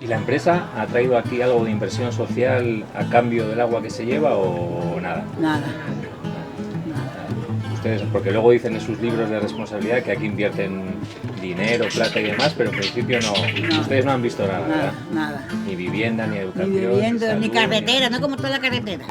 ¿Y la empresa ha traído aquí algo de inversión social a cambio del agua que se lleva o nada? Nada. Ustedes, porque luego dicen en sus libros de responsabilidad que aquí invierten dinero, plata y demás, pero en principio no. Ustedes no han visto nada, ¿verdad? Nada. Ni vivienda, ni educación, Ni vivienda, ni salud, carretera, no como toda la carretera.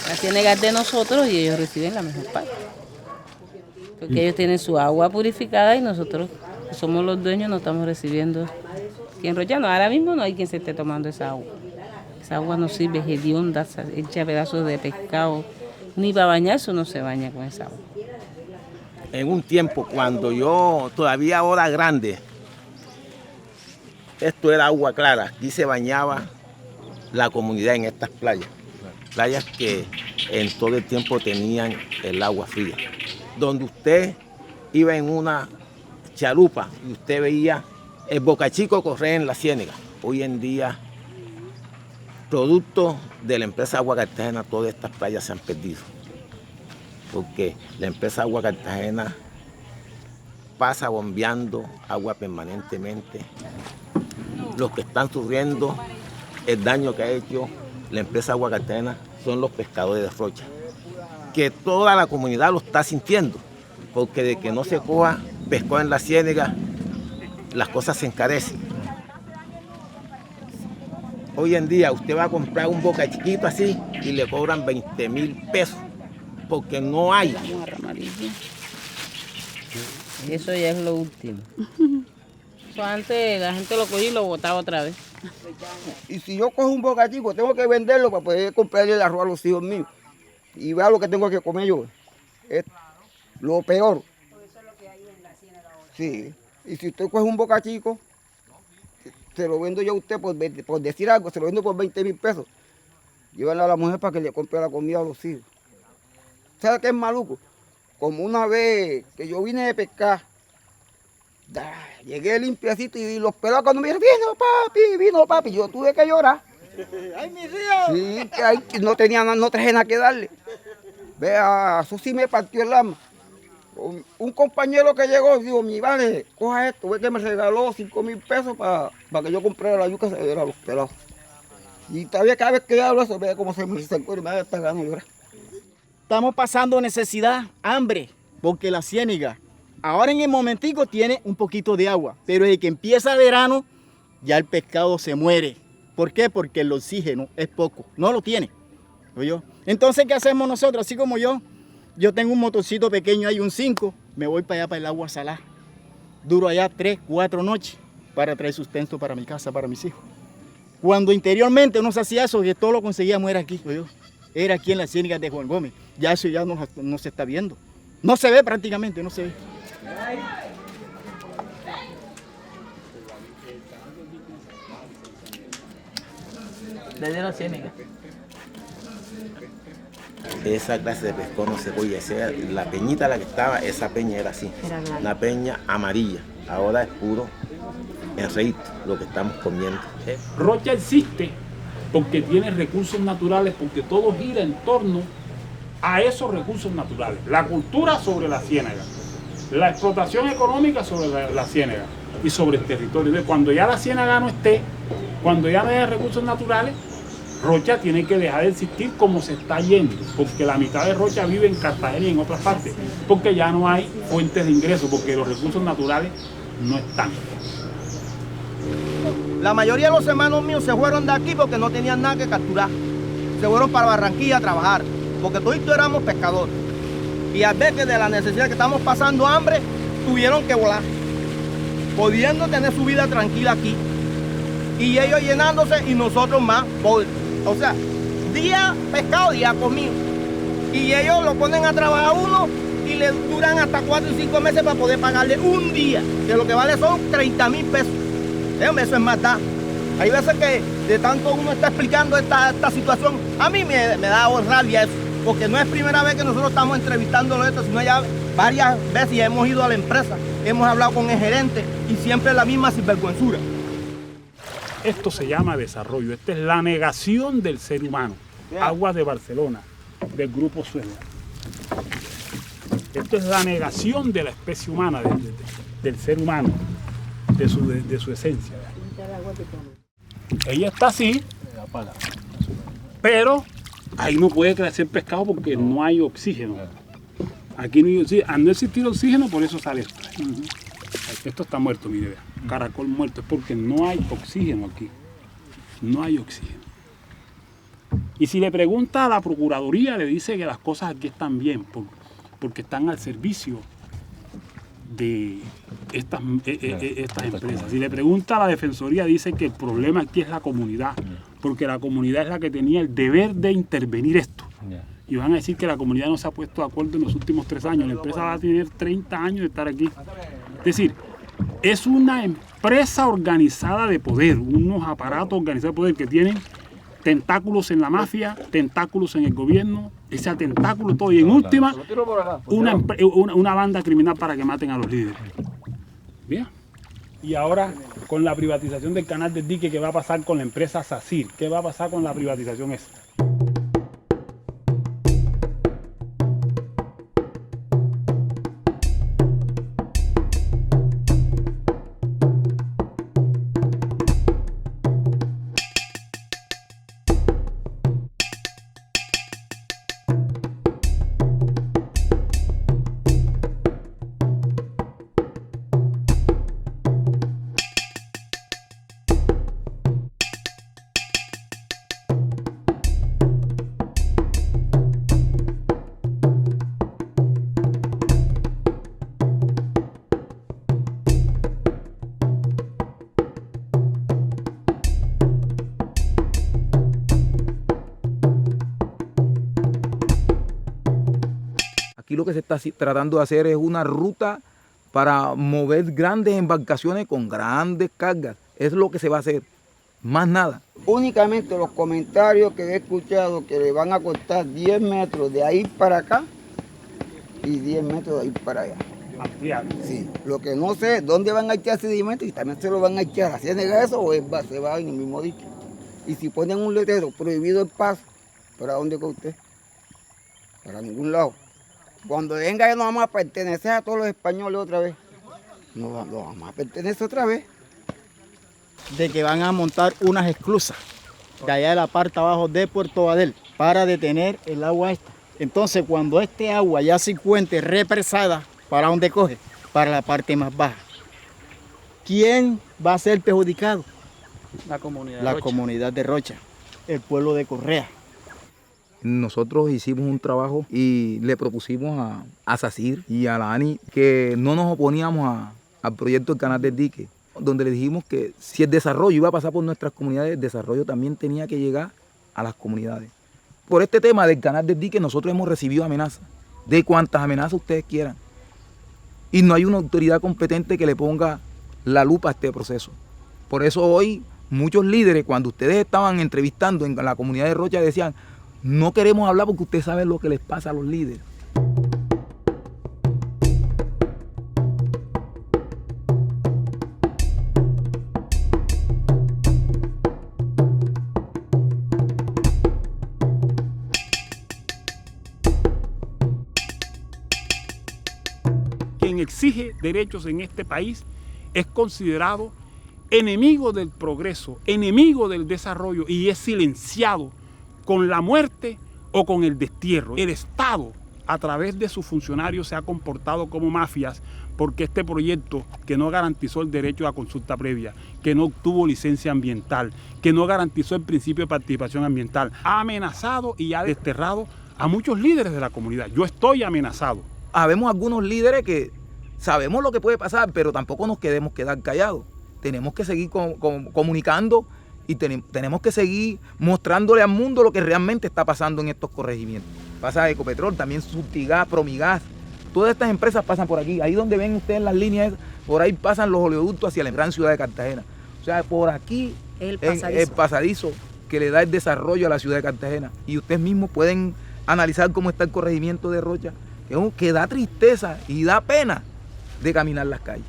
La ciénaga es de nosotros y ellos reciben la mejor parte. Porque ellos tienen su agua purificada y nosotros, que somos los dueños, no estamos recibiendo. Y en Rollano ahora mismo no hay quien se esté tomando esa agua. Esa agua no sirve, es hedionda, echa pedazos de pescado. Ni para bañarse uno se baña con esa agua. En un tiempo, cuando yo todavía ahora grande, esto era agua clara. Aquí se bañaba la comunidad en estas playas. Playas que en todo el tiempo tenían el agua fría. Donde usted iba en una chalupa y usted veía el bocachico correr en la ciénaga. Hoy en día, producto de la empresa Agua Cartagena, todas estas playas se han perdido. Porque la empresa Agua Cartagena pasa bombeando agua permanentemente. Los que están sufriendo el daño que ha hecho la empresa Agua Cartagena son los pescadores de Rocha, que toda la comunidad lo está sintiendo, porque de que no se coja pescado en la ciénaga, las cosas se encarecen. Hoy en día usted va a comprar un boca chiquito así y le cobran 20.000 pesos, porque no hay. Eso ya es lo último. Eso antes la gente lo cogía y lo botaba otra vez. Y si yo cojo un bocachico, tengo que venderlo para poder comprarle el arroz a los hijos míos. Y vea lo que tengo que comer yo. Es lo peor. Sí. Y si usted coge un bocachico, se lo vendo yo a usted por decir algo, se lo vendo por 20.000 pesos. Llévalo a la mujer para que le compre la comida a los hijos. ¿Sabe qué es maluco? Como una vez que yo vine de pescar, llegué limpiacito y los pelados cuando me dijeron, vino papi, yo tuve que llorar. ¡Ay, mi Dios! Sí, no traje nada que darle. Vea, eso sí me partió el alma. Un compañero que llegó, digo, mi vale, coja esto, ve que me regaló 5.000 pesos para que yo comprara la yuca a los pelados. Y todavía cada vez que hablo eso, vea cómo se me acercó y me da esta gana de llorar. Estamos pasando necesidad, hambre, porque la ciénaga ahora en el momentico tiene un poquito de agua, pero desde que empieza el verano ya el pescado se muere. ¿Por qué? Porque el oxígeno es poco, no lo tiene. ¿Oyó? Entonces, ¿qué hacemos nosotros? Así como yo tengo un motorcito pequeño ahí, un 5, me voy para allá, para el agua salada. Duro allá 3, 4 noches para traer sustento para mi casa, para mis hijos. Cuando interiormente uno se hacía eso, que todo lo conseguíamos era aquí, ¿oyó? Era aquí en la ciénaga de Juan Gómez. Ya eso ya no se está viendo. No se ve prácticamente, no se ve. Desde la ciénaga. Esa clase de pescado no se podía hacer. La peñita la que estaba, esa peña era así. Una peña amarilla. Ahora es puro enreíto lo que estamos comiendo. Rocha existe porque tiene recursos naturales, porque todo gira en torno a esos recursos naturales. La cultura sobre la ciénaga, la explotación económica sobre la ciénaga y sobre el territorio. Entonces, cuando ya la ciénaga no esté, cuando ya no haya recursos naturales, Rocha tiene que dejar de existir como se está yendo, porque la mitad de Rocha vive en Cartagena y en otras partes, porque ya no hay fuentes de ingreso, porque los recursos naturales no están. La mayoría de los hermanos míos se fueron de aquí porque no tenían nada que capturar. Se fueron para Barranquilla a trabajar, porque todos éramos pescadores. Y al ver que de la necesidad que estamos pasando hambre, tuvieron que volar, pudiendo tener su vida tranquila aquí. Y ellos llenándose y nosotros más pobres. O sea, día pescado, día comido. Y ellos lo ponen a trabajar uno y le duran hasta 4 y 5 meses para poder pagarle un día, que lo que vale son 30.000 pesos. Eso es matar. Hay veces que de tanto uno está explicando esta situación, a mí me da rabia eso, porque no es primera vez que nosotros estamos entrevistándolo esto, sino ya varias veces ya hemos ido a la empresa, hemos hablado con el gerente y siempre la misma sinvergüenzura. Esto se llama desarrollo, esta es la negación del ser humano. Aguas de Barcelona, del Grupo Suez. Esto es la negación de la especie humana, del ser humano, de su esencia. Ella está así, pero ahí no puede crecer pescado porque no hay oxígeno. Aquí no hay oxígeno. Al no existir oxígeno, por eso sale esto. Esto está muerto, mire, vea. Caracol muerto, es porque no hay oxígeno aquí. No hay oxígeno. Y si le pregunta a la Procuraduría, le dice que las cosas aquí están bien, porque están al servicio de estas empresas. Si le pregunta a la Defensoría, dice que el problema aquí es la comunidad, porque la comunidad es la que tenía el deber de intervenir esto. Y van a decir que la comunidad no se ha puesto de acuerdo en los últimos 3 años. La empresa va a tener 30 años de estar aquí. Es decir, es una empresa organizada de poder, unos aparatos organizados de poder que tienen tentáculos en la mafia, tentáculos en el gobierno, ese tentáculo todo. Y en última, una banda criminal para que maten a los líderes. Bien. Y ahora, con la privatización del canal del dique, ¿qué va a pasar con la empresa SACIR? ¿Qué va a pasar con la privatización esa? Aquí lo que se está tratando de hacer es una ruta para mover grandes embarcaciones con grandes cargas. Es lo que se va a hacer, más nada. Únicamente los comentarios que he escuchado que le van a cortar 10 metros de ahí para acá y 10 metros de ahí para allá. Sí, lo que no sé es dónde van a echar sedimento y también se lo van a echar. ¿Así nega eso o se va en el mismo dique? Y si ponen un letrero, prohibido el paso, ¿para dónde va usted? Para ningún lado. Cuando venga ya no vamos a pertenecer a todos los españoles otra vez. No vamos a pertenecer otra vez. De que van a montar unas esclusas de allá de la parte abajo de Puerto Badel para detener el agua esta. Entonces cuando este agua ya se encuentre represada, ¿para dónde coge? Para la parte más baja. ¿Quién va a ser perjudicado? La comunidad. La comunidad de Rocha, el pueblo de Correa. Nosotros hicimos un trabajo y le propusimos a SACIR y a la ANI que no nos oponíamos al proyecto del canal del dique, donde le dijimos que si el desarrollo iba a pasar por nuestras comunidades, el desarrollo también tenía que llegar a las comunidades. Por este tema del canal del dique nosotros hemos recibido amenazas, de cuantas amenazas ustedes quieran. Y no hay una autoridad competente que le ponga la lupa a este proceso. Por eso hoy muchos líderes, cuando ustedes estaban entrevistando en la comunidad de Rocha, decían: no queremos hablar porque ustedes saben lo que les pasa a los líderes. Quien exige derechos en este país es considerado enemigo del progreso, enemigo del desarrollo y es silenciado con la muerte o con el destierro. El Estado, a través de sus funcionarios, se ha comportado como mafias porque este proyecto, que no garantizó el derecho a consulta previa, que no obtuvo licencia ambiental, que no garantizó el principio de participación ambiental, ha amenazado y ha desterrado a muchos líderes de la comunidad. Yo estoy amenazado. Habemos algunos líderes que sabemos lo que puede pasar, pero tampoco nos quedemos quedar callados. Tenemos que seguir comunicando y tenemos que seguir mostrándole al mundo lo que realmente está pasando en estos corregimientos. Pasa Ecopetrol, también Subtigas, Promigas, todas estas empresas pasan por aquí. Ahí donde ven ustedes las líneas, por ahí pasan los oleoductos hacia la gran ciudad de Cartagena. O sea, por aquí el pasadizo que le da el desarrollo a la ciudad de Cartagena. Y ustedes mismos pueden analizar cómo está el corregimiento de Rocha, que da tristeza y da pena de caminar las calles.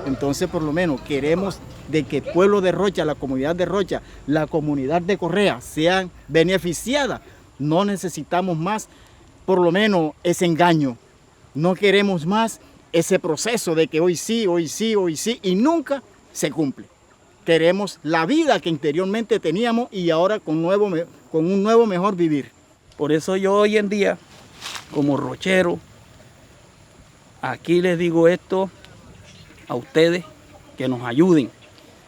Entonces, por lo menos, queremos de que el pueblo de Rocha, la comunidad de Rocha, la comunidad de Correa sean beneficiadas. No necesitamos más, por lo menos, ese engaño. No queremos más ese proceso de que hoy sí, hoy sí, hoy sí, y nunca se cumple. Queremos la vida que anteriormente teníamos y ahora con un nuevo mejor vivir. Por eso yo hoy en día, como rochero, aquí les digo esto a ustedes, que nos ayuden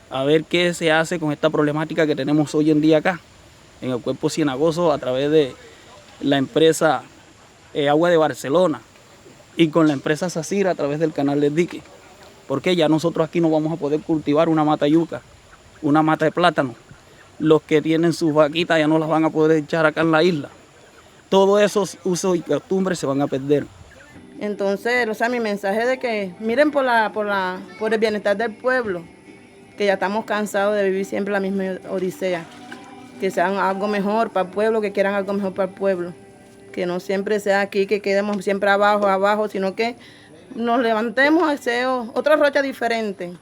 a ver qué se hace con esta problemática que tenemos hoy en día acá, en el Cuerpo Cienagoso, a través de la empresa Agua de Barcelona y con la empresa Sacira a través del canal del dique. Porque ya nosotros aquí no vamos a poder cultivar una mata de yuca, una mata de plátano. Los que tienen sus vaquitas ya no las van a poder echar acá en la isla. Todos esos usos y costumbres se van a perder. Entonces, o sea, mi mensaje es de que miren por el bienestar del pueblo, que ya estamos cansados de vivir siempre la misma odisea. Que sean algo mejor para el pueblo, que quieran algo mejor para el pueblo. Que no siempre sea aquí, que quedemos siempre abajo, sino que nos levantemos a hacer otra Rocha diferente.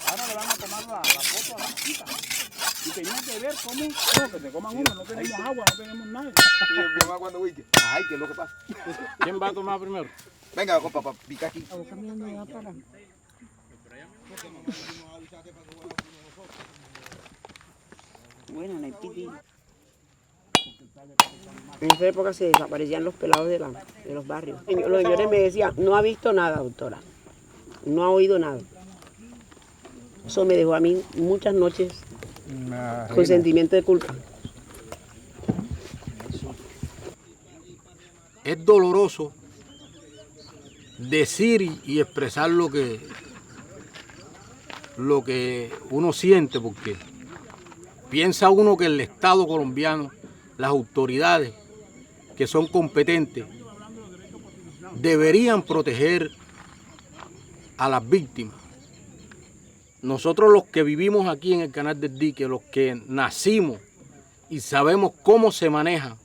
Ahora le van a tomar la foto a la chica. Y tenían que ver cómo, no, que se coman uno, no tenemos agua, no tenemos nada. Ay, ¿qué es lo que pasa? ¿Quién va a tomar primero? Venga, compa, pica aquí. Bueno, no hay piti. En esa época se desaparecían los pelados de los barrios. Los señores me decían, no ha visto nada, doctora. No ha oído nada. Eso me dejó a mí muchas noches con sentimiento de culpa. Es doloroso decir y expresar lo que uno siente, porque piensa uno que el Estado colombiano, las autoridades que son competentes, deberían proteger a las víctimas. Nosotros los que vivimos aquí en el Canal del Dique, los que nacimos y sabemos cómo se maneja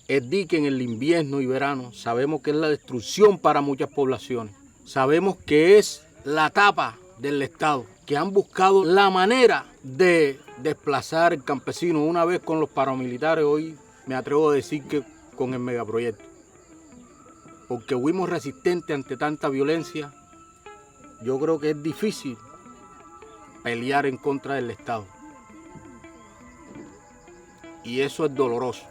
el dique en el invierno y verano, sabemos que es la destrucción para muchas poblaciones. Sabemos que es la tapa del Estado, que han buscado la manera de desplazar al campesino. Una vez con los paramilitares, hoy me atrevo a decir que con el megaproyecto. Porque fuimos resistentes ante tanta violencia. Yo creo que es difícil pelear en contra del Estado. Y eso es doloroso.